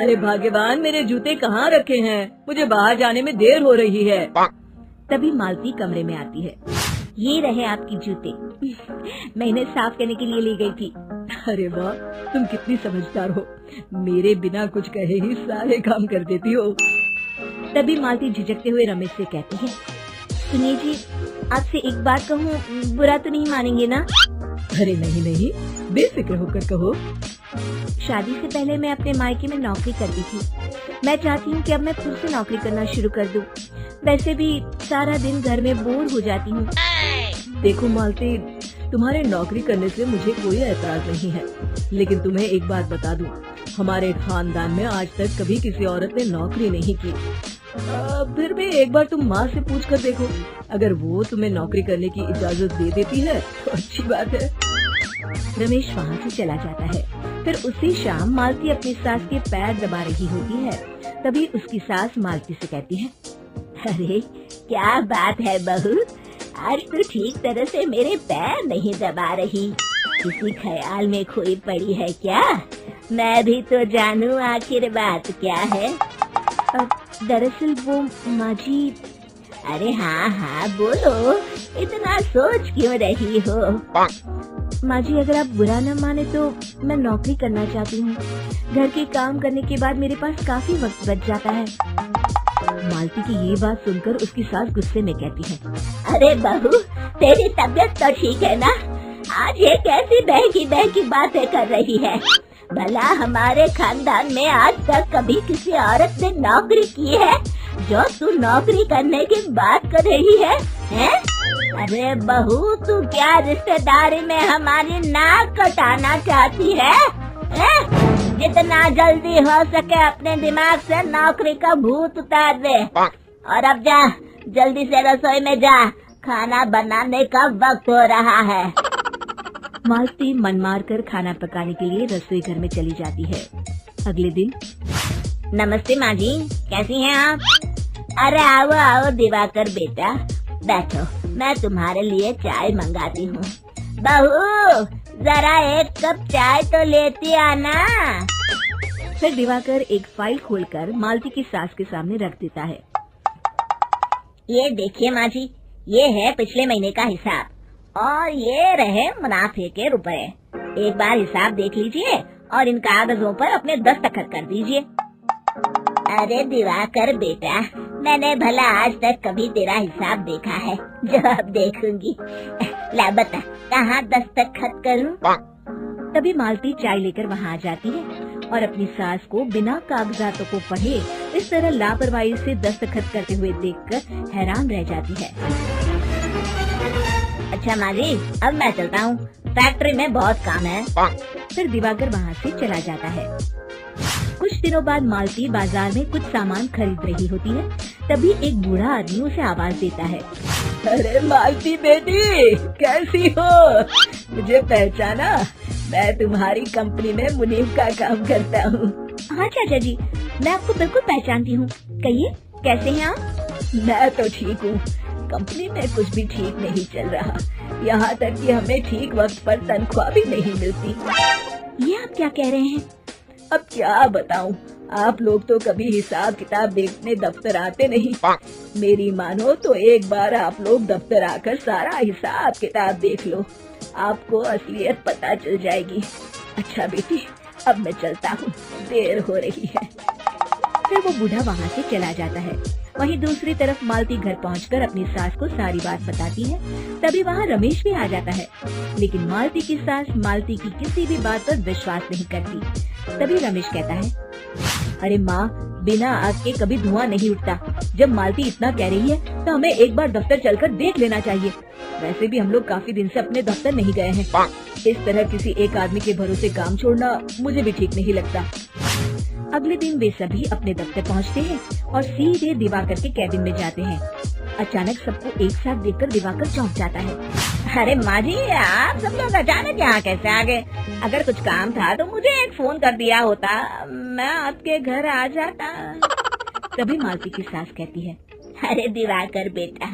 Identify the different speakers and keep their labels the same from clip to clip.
Speaker 1: अरे भाग्यवान, मेरे जूते कहाँ रखे हैं? मुझे बाहर जाने में देर हो रही है।
Speaker 2: तभी मालती कमरे में आती है। ये रहे आपकी जूते। मैं इन्हें साफ करने के लिए ले गई थी।
Speaker 1: अरे वाह, तुम कितनी समझदार हो। मेरे बिना कुछ कहे ही सारे काम कर देती हो।
Speaker 2: तभी मालती झिझकते हुए रमेश से कहती है, सुनिए जी, आपसे एक बात कहूँ, बुरा तो नहीं मानेंगे ना?
Speaker 1: अरे नहीं नहीं, बेफिक्र होकर कहो।
Speaker 2: शादी से पहले मैं अपने मायके में नौकरी करती थी। मैं चाहती हूँ कि अब मैं खुद से नौकरी करना शुरू कर दूँ। वैसे भी सारा दिन घर में बोर हो जाती हूँ।
Speaker 1: देखो मालती, तुम्हारे नौकरी करने से मुझे कोई ऐतराज नहीं है, लेकिन तुम्हें एक बात बता दूं, हमारे खानदान में आज तक कभी किसी औरत ने नौकरी नहीं की। फिर भी एक बार तुम माँ से पूछ कर देखो, अगर वो तुम्हें नौकरी करने की इजाजत दे देती है तो अच्छी बात है।
Speaker 2: रमेश वहाँ से चला जाता है। फिर उसी शाम मालती अपनी सास के पैर दबा रही होती है। तभी उसकी सास मालती से कहती है, अरे क्या बात है बहू, आज तो ठीक तरह से मेरे पैर नहीं दबा रही। किसी ख्याल में खोई पड़ी है क्या? मैं भी तो जानूं आखिर बात क्या है। दरअसल वो माँ जी। अरे हाँ हाँ बोलो, इतना सोच क्यों रही हो? माँ जी, अगर आप बुरा न माने तो मैं नौकरी करना चाहती हूँ। घर के काम करने के बाद मेरे पास काफी वक्त बच जाता है।
Speaker 1: मालती की ये बात सुनकर उसकी सास गुस्से में कहती है,
Speaker 2: अरे बहू, तेरी तबीयत तो ठीक है ना? आज ये कैसी बहकी बातें कर रही है? भला हमारे खानदान में आज तक कभी किसी औरत ने नौकरी की है जो तू नौकरी करने की बात कर रही है, हैं? अरे बहू, तू क्या रिश्तेदारी में हमारी नाक कटाना चाहती है? जितना जल्दी हो सके अपने दिमाग से नौकरी का भूत उतार दे। और अब जा, जल्दी से रसोई में जा, खाना बनाने का वक्त हो रहा है।
Speaker 1: मालती मन मार कर खाना पकाने के लिए रसोई घर में चली जाती है। अगले दिन,
Speaker 2: नमस्ते माँ जी, कैसी हैं आप? अरे आओ आओ दिवाकर बेटा, बैठो, मैं तुम्हारे लिए चाय मंगाती हूँ। बहू, जरा एक कप चाय तो लेती आना।
Speaker 1: फिर दिवाकर एक फाइल खोलकर मालती की सास के सामने रख देता है।
Speaker 2: ये देखिए माँ जी, ये है पिछले महीने का हिसाब और ये रहे मुनाफे के रुपए। एक बार हिसाब देख लीजिए और इन कागजों पर अपने दस्तखत कर दीजिए। अरे दिवाकर बेटा, मैंने भला आज तक कभी तेरा हिसाब देखा है जो अब देखूंगी। ला बता, कहाँ दस्तखत करूँ?
Speaker 1: तभी मालती चाय लेकर वहाँ आ जाती है और अपनी सास को बिना कागजातों को पढ़े इस तरह लापरवाही से दस्तखत करते हुए देखकर हैरान रह जाती है।
Speaker 2: अच्छा माँ जी, अब मैं चलता हूँ, फैक्ट्री में बहुत काम है।
Speaker 1: फिर दिवाकर वहाँ से चला जाता है। कुछ दिनों बाद मालती बाजार में कुछ सामान खरीद रही होती है। तभी एक बूढ़ा आदमी उसे आवाज देता है, अरे मालती बेटी, कैसी हो? मुझे पहचाना? मैं तुम्हारी कंपनी में मुनीम का काम करता हूँ।
Speaker 2: हाँ चाचा जी, मैं आपको बिल्कुल पहचानती हूँ। कहिए, कैसे हैं आप?
Speaker 1: मैं तो ठीक हूँ, कंपनी में कुछ भी ठीक नहीं चल रहा। यहाँ तक कि हमें ठीक वक्त पर तनख्वाह भी नहीं मिलती।
Speaker 2: ये आप क्या कह रहे हैं?
Speaker 1: अब क्या बताऊं, आप लोग तो कभी हिसाब किताब देखने दफ्तर आते नहीं। मेरी मानो तो एक बार आप लोग दफ्तर आकर सारा हिसाब किताब देख लो, आपको असलियत पता चल जाएगी। अच्छा बेटी, अब मैं चलता हूँ, देर हो रही है। फिर वो बूढ़ा वहाँ से चला जाता है। वहीं दूसरी तरफ मालती घर पहुंचकर अपनी सास को सारी बात बताती है। तभी वहाँ रमेश भी आ जाता है, लेकिन मालती की सास मालती की किसी भी बात पर विश्वास नहीं करती। तभी रमेश कहता है, अरे माँ, बिना आग के कभी धुआं नहीं उठता। जब मालती इतना कह रही है तो हमें एक बार दफ्तर चलकर देख लेना चाहिए। वैसे भी हम लोग काफी दिन से अपने दफ्तर नहीं गए हैं। इस तरह किसी एक आदमी के भरोसे काम छोड़ना मुझे भी ठीक नहीं लगता। अगले दिन वे सभी अपने दफ्तर पहुंचते हैं और सीधे दिवाकर के कैबिन में जाते हैं। अचानक सबको एक साथ देखकर दिवाकर चौंक जाता है।
Speaker 2: अरे माँ जी, आप सब लोग अचानक यहाँ कैसे आ गए? अगर कुछ काम था तो मुझे एक फोन कर दिया होता, मैं आपके घर आ जाता।
Speaker 1: तभी मालती की सास कहती है,
Speaker 2: अरे दिवाकर बेटा,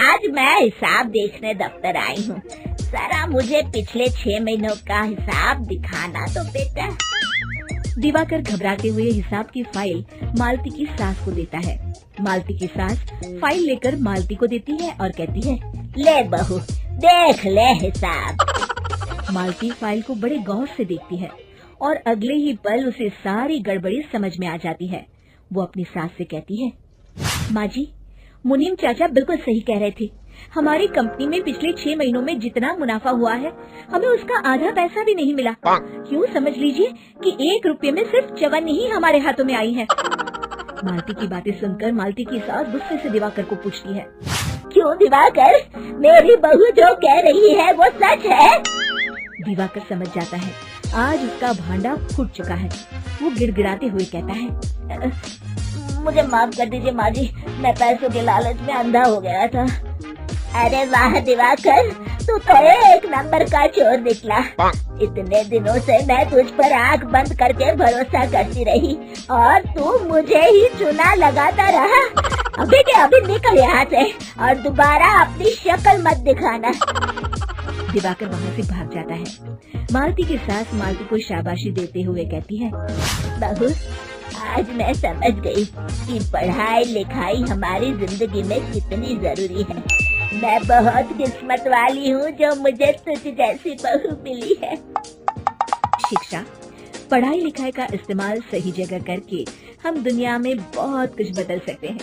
Speaker 2: आज मैं हिसाब देखने दफ्तर आई हूँ। जरा मुझे पिछले 6 महीनों का हिसाब दिखाना तो बेटा। दिवाकर घबराते हुए हिसाब की फाइल मालती की सास को देता है। मालती की सास फाइल लेकर मालती को देती है और कहती है,
Speaker 1: ले बहू, देख ले हिसाब।
Speaker 2: मालती फाइल को बड़े गौर से देखती है और अगले ही पल उसे सारी गड़बड़ी समझ में आ जाती है। वो अपनी सास से कहती है, माँ जी, मुनीम चाचा बिल्कुल सही कह रहे थे। हमारी कंपनी में पिछले 6 महीनों में जितना मुनाफा हुआ है, हमें उसका आधा पैसा भी नहीं मिला। यूँ समझ लीजिए कि 1 रुपये में सिर्फ चवन्नी ही हमारे हाथों में आई है। मालती की बातें सुनकर मालती की सास गुस्से से दिवाकर को पूछती है,
Speaker 1: क्यों दिवाकर, मेरी बहू जो कह रही है वो सच है?
Speaker 2: दिवाकर समझ जाता है आज उसका भांडा फूट चुका है। वो गिड़गिड़ाते हुए कहता है,
Speaker 1: मुझे माफ कर दीजिए माँ जी, मैं पैसों के लालच में अंधा हो गया था। अरे वाह दिवाकर, तू तो एक नंबर का चोर निकला। इतने दिनों से मैं तुझ पर आंख बंद करके भरोसा करती रही और तू मुझे ही चुना लगाता रहा। अभी के अभी निकल यहाँ से और दोबारा अपनी शक्ल मत दिखाना।
Speaker 2: दिवाकर वहाँ से भाग जाता है। मालती की सास मालती को शाबाशी देते हुए कहती है,
Speaker 1: बहू, आज मैं समझ गई कि पढ़ाई लिखाई हमारी जिंदगी में कितनी जरूरी है। मैं बहुत किस्मत वाली हूँ जो मुझे तुझ जैसी बहू मिली है।
Speaker 2: शिक्षा, पढ़ाई लिखाई का इस्तेमाल सही जगह करके हम दुनिया में बहुत कुछ बदल सकते हैं।